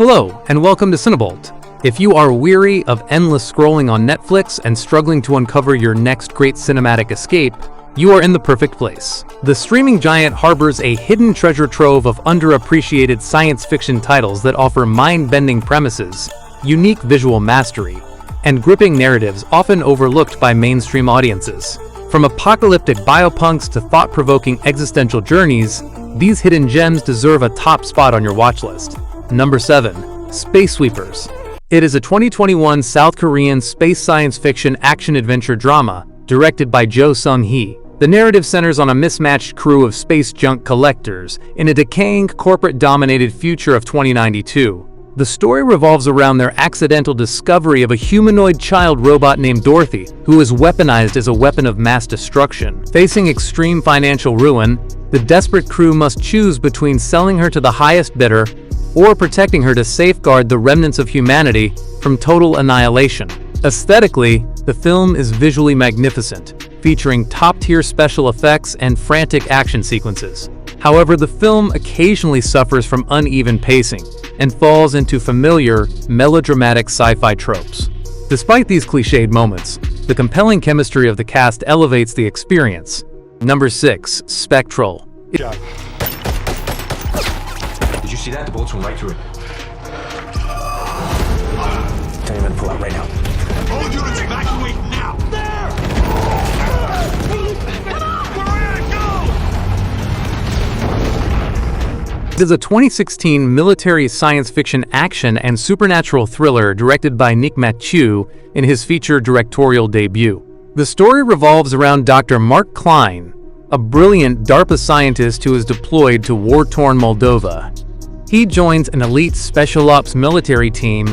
Hello, and welcome to CineBolt. If you are weary of endless scrolling on Netflix and struggling to uncover your next great cinematic escape, you are in the perfect place. The streaming giant harbors a hidden treasure trove of underappreciated science fiction titles that offer mind-bending premises, unique visual mastery, and gripping narratives often overlooked by mainstream audiences. From apocalyptic biopunks to thought-provoking existential journeys, these hidden gems deserve a top spot on your watchlist. Number 7. Space Sweepers. It is a 2021 South Korean space science fiction action-adventure drama directed by Jo Sung-hee. The narrative centers on a mismatched crew of space junk collectors in a decaying corporate-dominated future of 2092. The story revolves around their accidental discovery of a humanoid child robot named Dorothy, who is weaponized as a weapon of mass destruction. Facing extreme financial ruin, the desperate crew must choose between selling her to the highest bidder or protecting her to safeguard the remnants of humanity from total annihilation. Aesthetically, the film is visually magnificent, featuring top-tier special effects and frantic action sequences. However, the film occasionally suffers from uneven pacing and falls into familiar, melodramatic sci-fi tropes. Despite these cliched moments, the compelling chemistry of the cast elevates the experience. Number 6. Spectral. Did you see that? The bullets went right through it. Tell your men to pull out right now. All units evacuate now! There! Come on! We're ready to go! It is a 2016 military science fiction action and supernatural thriller directed by Nick Mathieu in his feature directorial debut. The story revolves around Dr. Mark Klein, a brilliant DARPA scientist who is deployed to war-torn Moldova. He joins an elite special ops military team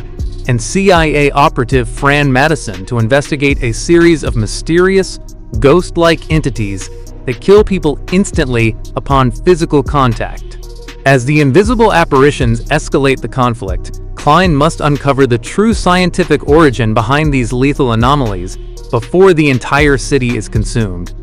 and CIA operative Fran Madison to investigate a series of mysterious, ghost-like entities that kill people instantly upon physical contact. As the invisible apparitions escalate the conflict, Klein must uncover the true scientific origin behind these lethal anomalies before the entire city is consumed.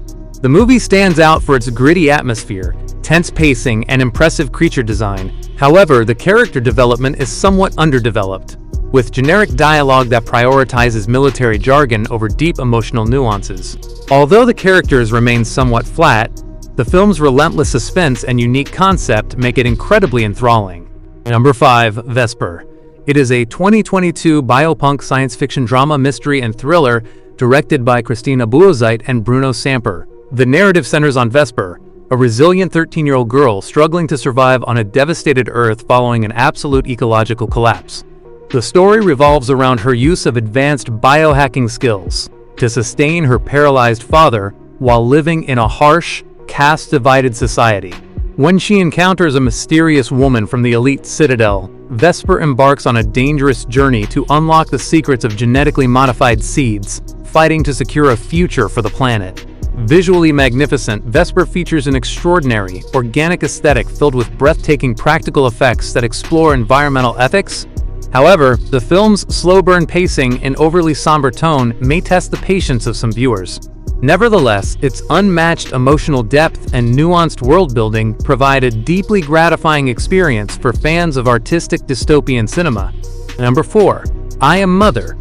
The movie stands out for its gritty atmosphere, tense pacing, and impressive creature design. However, the character development is somewhat underdeveloped, with generic dialogue that prioritizes military jargon over deep emotional nuances. Although the characters remain somewhat flat, the film's relentless suspense and unique concept make it incredibly enthralling. Number 5. Vesper. It is a 2022 biopunk science fiction drama, mystery, and thriller directed by Christina Buozite and Bruno Samper. The narrative centers on Vesper, a resilient 13-year-old girl struggling to survive on a devastated Earth following an absolute ecological collapse. The story revolves around her use of advanced biohacking skills to sustain her paralyzed father while living in a harsh, caste-divided society. When she encounters a mysterious woman from the elite Citadel, Vesper embarks on a dangerous journey to unlock the secrets of genetically modified seeds, fighting to secure a future for the planet. Visually magnificent, Vesper features an extraordinary, organic aesthetic filled with breathtaking practical effects that explore environmental ethics. However, the film's slow-burn pacing and overly somber tone may test the patience of some viewers. Nevertheless, its unmatched emotional depth and nuanced world-building provide a deeply gratifying experience for fans of artistic dystopian cinema. Number 4. I Am Mother.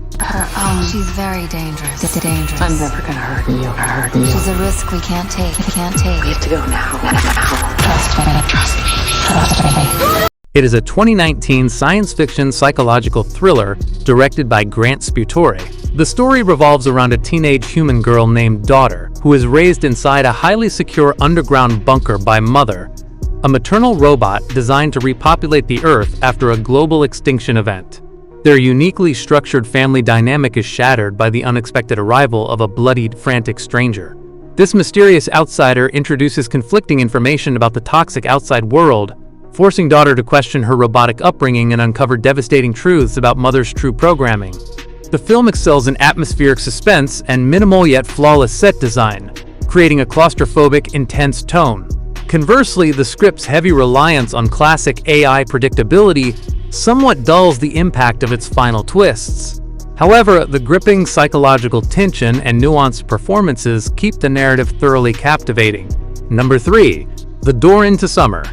She's very dangerous. Dangerous. I'm never gonna hurt you. She's a risk we can't take. We We have to go now. Trust me. It is a 2019 science fiction psychological thriller directed by Grant Sputore. The story revolves around a teenage human girl named Daughter, who is raised inside a highly secure underground bunker by Mother, a maternal robot designed to repopulate the Earth after a global extinction event. Their uniquely structured family dynamic is shattered by the unexpected arrival of a bloodied, frantic stranger. This mysterious outsider introduces conflicting information about the toxic outside world, forcing Daughter to question her robotic upbringing and uncover devastating truths about Mother's true programming. The film excels in atmospheric suspense and minimal yet flawless set design, creating a claustrophobic, intense tone. Conversely, the script's heavy reliance on classic AI predictability somewhat dulls the impact of its final twists. However, the gripping psychological tension and nuanced performances keep the narrative thoroughly captivating. Number 3. The Door into Summer.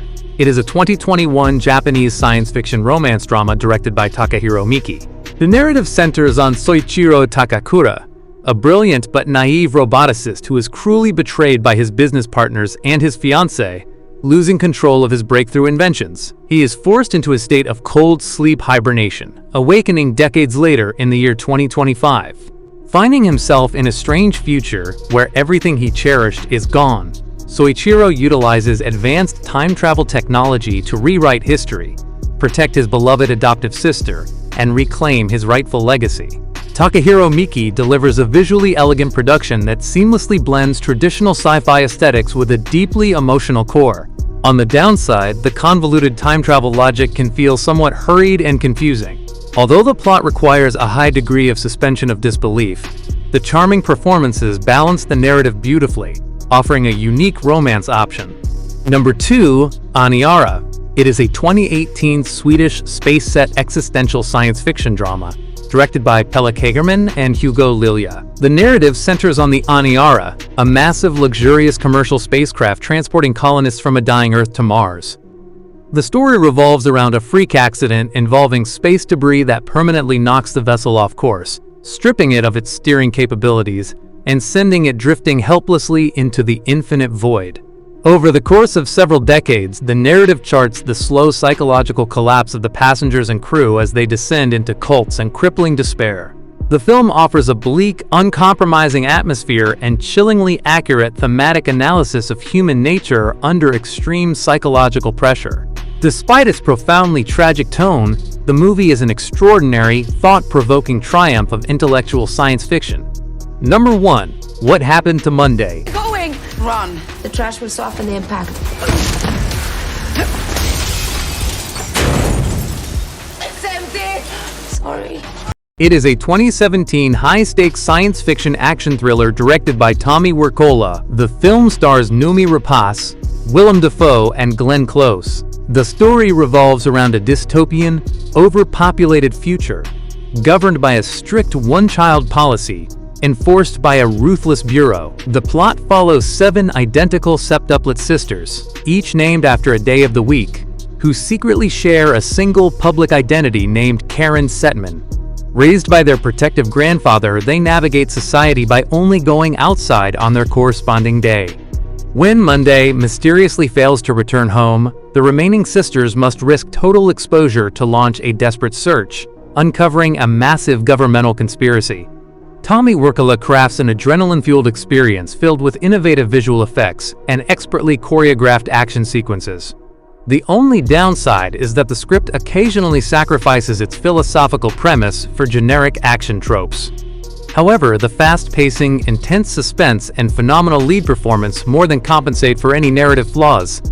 It is a 2021 Japanese science fiction romance drama directed by Takahiro Miki. The narrative centers on Soichiro Takakura, a brilliant but naive roboticist who is cruelly betrayed by his business partners and his fiancée, losing control of his breakthrough inventions. He is forced into a state of cold sleep hibernation, awakening decades later in the year 2025. Finding himself in a strange future where everything he cherished is gone, Soichiro utilizes advanced time travel technology to rewrite history, protect his beloved adoptive sister, and reclaim his rightful legacy. Takahiro Miki delivers a visually elegant production that seamlessly blends traditional sci-fi aesthetics with a deeply emotional core. On the downside, the convoluted time travel logic can feel somewhat hurried and confusing. Although the plot requires a high degree of suspension of disbelief, the charming performances balance the narrative beautifully, offering a unique romance option. Number 2, Aniara. It is a 2018 Swedish space-set existential science fiction drama, directed by Pelle Kagerman and Hugo Lilja. The narrative centers on the Aniara, a massive, luxurious commercial spacecraft transporting colonists from a dying Earth to Mars. The story revolves around a freak accident involving space debris that permanently knocks the vessel off course, stripping it of its steering capabilities and sending it drifting helplessly into the infinite void. Over the course of several decades, the narrative charts the slow psychological collapse of the passengers and crew as they descend into cults and crippling despair. The film offers a bleak, uncompromising atmosphere and chillingly accurate thematic analysis of human nature under extreme psychological pressure. Despite its profoundly tragic tone, the movie is an extraordinary, thought-provoking triumph of intellectual science fiction. Number 1. What Happened to Monday? Going! Run! The trash will soften the impact. It's empty! Sorry. It is a 2017 high-stakes science fiction action thriller directed by Tommy Wirkola. The film stars Noomi Rapace, Willem Dafoe, and Glenn Close. The story revolves around a dystopian, overpopulated future, governed by a strict one-child policy, enforced by a ruthless bureau. The plot follows 7 identical septuplet sisters, each named after a day of the week, who secretly share a single public identity named Karen Setman. Raised by their protective grandfather, they navigate society by only going outside on their corresponding day. When Monday mysteriously fails to return home, the remaining sisters must risk total exposure to launch a desperate search, uncovering a massive governmental conspiracy. Tommy Wirkola crafts an adrenaline-fueled experience filled with innovative visual effects and expertly choreographed action sequences. The only downside is that the script occasionally sacrifices its philosophical premise for generic action tropes. However, the fast pacing, intense suspense, and phenomenal lead performance more than compensate for any narrative flaws.